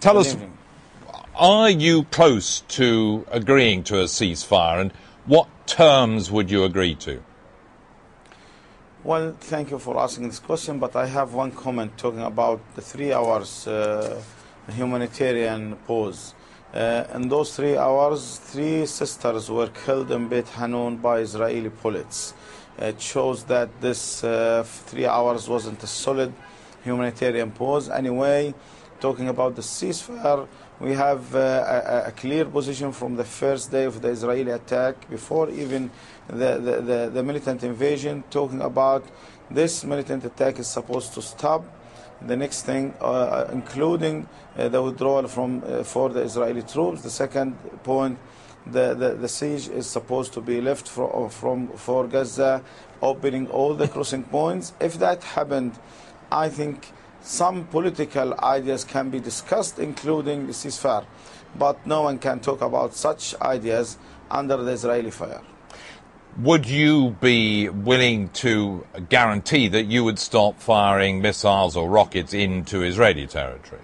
Tell us, are you close to agreeing to a ceasefire, and what terms would you agree to? Well, thank you for asking this question, but I have one comment talking about the 3 hours humanitarian pause. In those 3 hours, 3 sisters were killed in Beit Hanun by Israeli bullets. It shows that this 3 hours wasn't a solid humanitarian pause. Anyway, talking about the ceasefire, we have a clear position from the first day of the Israeli attack, before even the militant invasion, talking about this militant attack is supposed to stop. The next thing, including the withdrawal for the Israeli troops. The second point, the siege is supposed to be left for Gaza, opening all the crossing points. If that happened, I think some political ideas can be discussed, including the ceasefire. But no one can talk about such ideas under the Israeli fire. Would you be willing to guarantee that you would stop firing missiles or rockets into Israeli territory?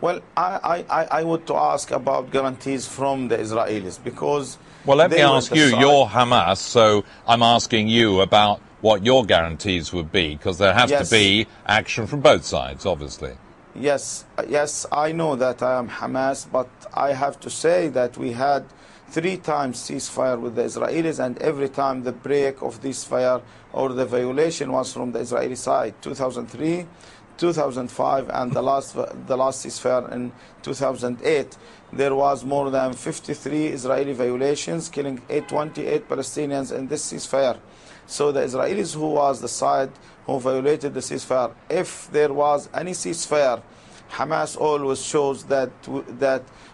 Well, I would to ask about guarantees from the Israelis, because... Well, let me ask you, you're Hamas, so I'm asking you about what your guarantees would be, because there has to be action from both sides, obviously. Yes, I know that I am Hamas, but I have to say that we had 3 times ceasefire with the Israelis, and every time the break of this fire or the violation was from the Israeli side. 2003, 2005, and the last ceasefire in 2008. There was more than 53 Israeli violations, killing 28 Palestinians in this ceasefire. So the Israelis, who was the side who violated the ceasefire, if there was any ceasefire, Hamas always shows that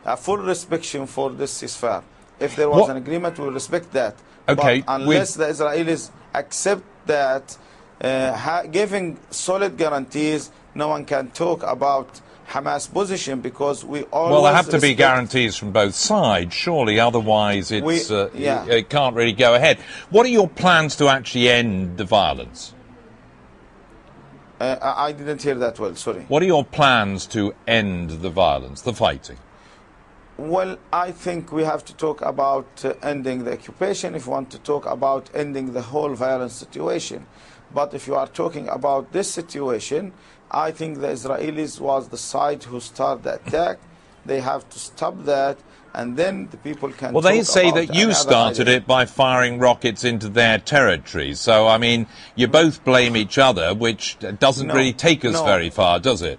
a full respect for this ceasefire. If there was an agreement, we will respect that. Okay, but unless the Israelis accept that, giving solid guarantees, no one can talk about Hamas' position, because we always... Well, there have to be guarantees from both sides, surely, otherwise it can't really go ahead. What are your plans to actually end the violence? I didn't hear that well, sorry. What are your plans to end the violence, the fighting? Well, I think we have to talk about ending the occupation if we want to talk about ending the whole violent situation. But if you are talking about this situation, I think the Israelis was the side who started the attack. They have to stop that, and then the people can... Well, they say that you started it by firing rockets into their territory. So, I mean, you both blame each other, which doesn't really take us very far, does it?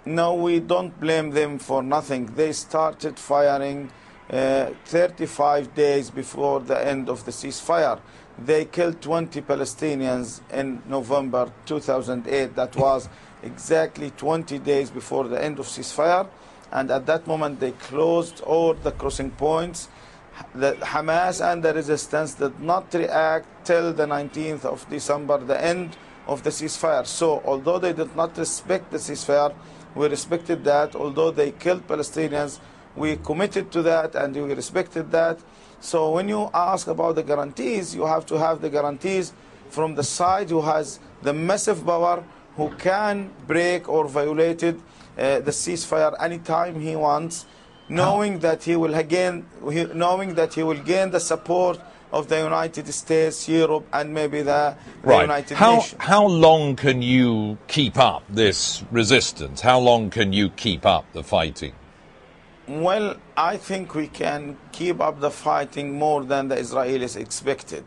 No, we don't blame them for nothing. They started firing 35 days before the end of the ceasefire. They killed 20 Palestinians in November 2008. That was exactly 20 days before the end of ceasefire. And at that moment, they closed all the crossing points. The Hamas and the resistance did not react till the 19th of December, the end of the ceasefire. So, although they did not respect the ceasefire, we respected that. Although they killed Palestinians, we committed to that and we respected that. So when you ask about the guarantees, you have to have the guarantees from the side who has the massive power, who can break or violate the ceasefire anytime he wants, knowing that he will gain the support of the United States, Europe, and maybe the United Nations. How long can you keep up this resistance? How long can you keep up the fighting? Well, I think we can keep up the fighting more than the Israelis expected.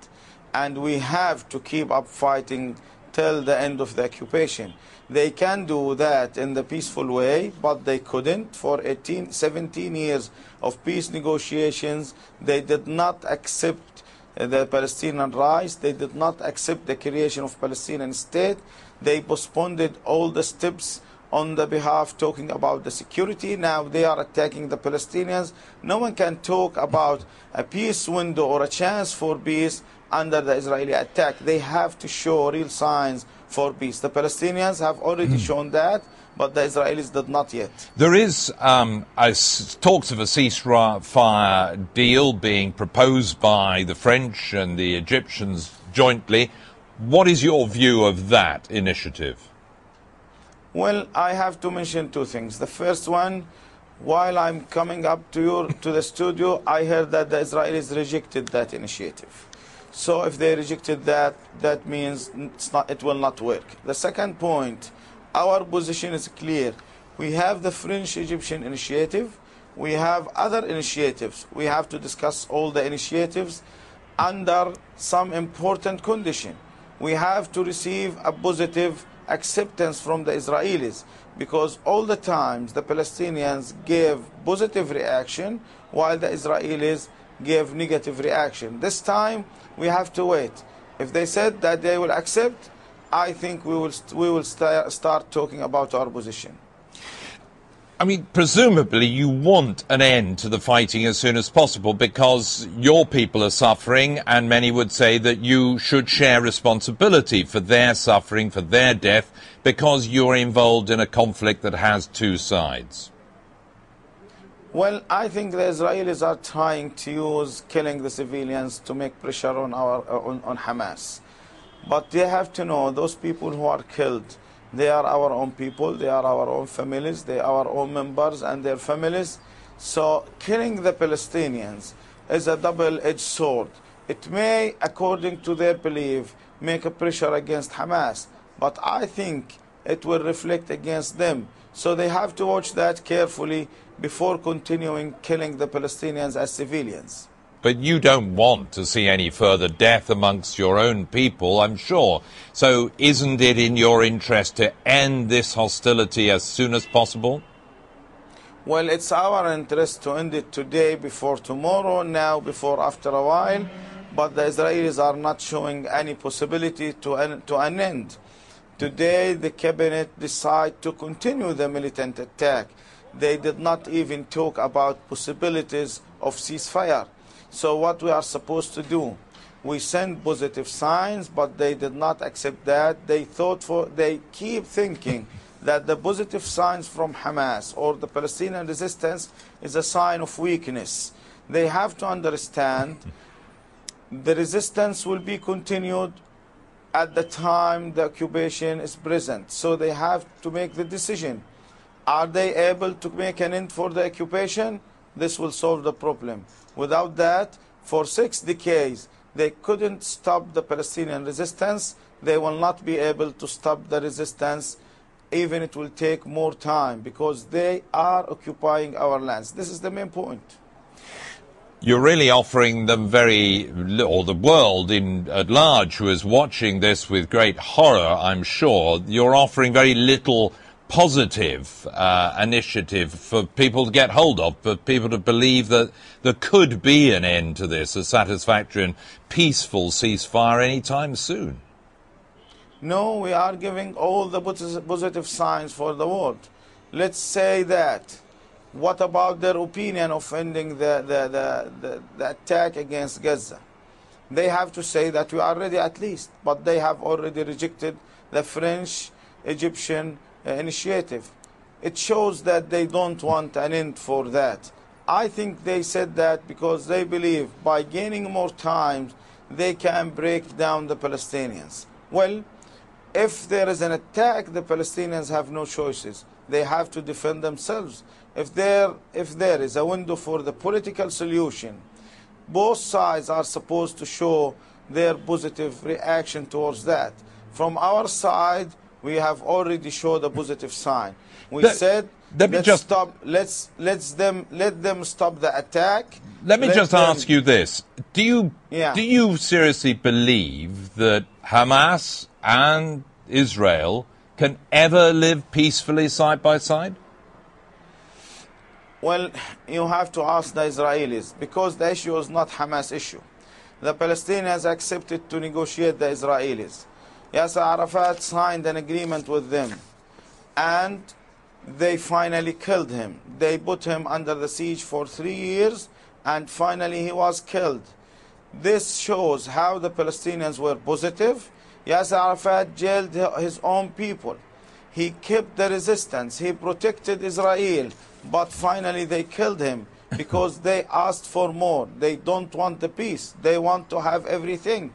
And we have to keep up fighting till the end of the occupation. They can do that in the peaceful way, but they couldn't. For 17 years of peace negotiations, they did not accept the Palestinian rights. They did not accept the creation of Palestinian state. They postponed all the steps on the behalf talking about the security. Now they are attacking the Palestinians. No one can talk about a peace window or a chance for peace under the Israeli attack. They have to show real signs for peace. The Palestinians have already shown that, but the Israelis did not yet. There is talks of a ceasefire deal being proposed by the French and the Egyptians jointly. What is your view of that initiative? Well, I have to mention two things. The first one, while I'm coming up to the studio, I heard that the Israelis rejected that initiative. So if they rejected that, that means it will not work. The second point, our position is clear. We have the French-Egyptian initiative. We have other initiatives. We have to discuss all the initiatives under some important condition. We have to receive a positive acceptance from the Israelis, because all the times the Palestinians gave positive reaction while the Israelis gave negative reaction. This time we have to wait. If they said that they will accept, I think we will start talking about our position. I mean, presumably you want an end to the fighting as soon as possible because your people are suffering, and many would say that you should share responsibility for their suffering, for their death, because you're involved in a conflict that has two sides. Well, I think the Israelis are trying to use killing the civilians to make pressure on on Hamas. But they have to know those people who are killed, they are our own people, they are our own families, they are our own members and their families. So killing the Palestinians is a double-edged sword. It may, according to their belief, make a pressure against Hamas, but I think it will reflect against them. So they have to watch that carefully before continuing killing the Palestinians as civilians. But you don't want to see any further death amongst your own people, I'm sure. So isn't it in your interest to end this hostility as soon as possible? Well, it's our interest to end it today before tomorrow, now before after a while. But the Israelis are not showing any possibility to an end. Today, the cabinet decided to continue the militant attack. They did not even talk about possibilities of ceasefire. So what we are supposed to do? We send positive signs, but they did not accept that. They keep thinking that the positive signs from Hamas or the Palestinian resistance is a sign of weakness. They have to understand the resistance will be continued at the time the occupation is present. So they have to make the decision. Are they able to make an end for the occupation? This will solve the problem. Without that, for 6 decades, they couldn't stop the Palestinian resistance. They will not be able to stop the resistance, even it will take more time, because they are occupying our lands. This is the main point. You're really offering them or the world at large who is watching this with great horror, I'm sure, you're offering very little positive initiative for people to get hold of, for people to believe that there could be an end to this, a satisfactory and peaceful ceasefire anytime soon. No, we are giving all the positive signs for the world. Let's say that. What about their opinion of ending the attack against Gaza? They have to say that we are ready at least, but they have already rejected the French-Egyptian initiative. It shows that they don't want an end for that. I think they said that because they believe by gaining more time they can break down the Palestinians. Well, if there is an attack, the Palestinians have no choices. They have to defend themselves. If there is a window for the political solution, both sides are supposed to show their positive reaction towards that. From our side, we have already showed a positive sign. We said, let them stop the attack. Let me just ask you this. Do you seriously believe that Hamas and Israel can ever live peacefully side by side? Well, you have to ask the Israelis, because the issue is not Hamas issue. The Palestinians accepted to negotiate the Israelis. Yasser Arafat signed an agreement with them, and they finally killed him. They put him under the siege for 3 years, and finally he was killed. This shows how the Palestinians were positive. Yasser Arafat jailed his own people. He kept the resistance. He protected Israel, but finally they killed him because they asked for more. They don't want the peace. They want to have everything.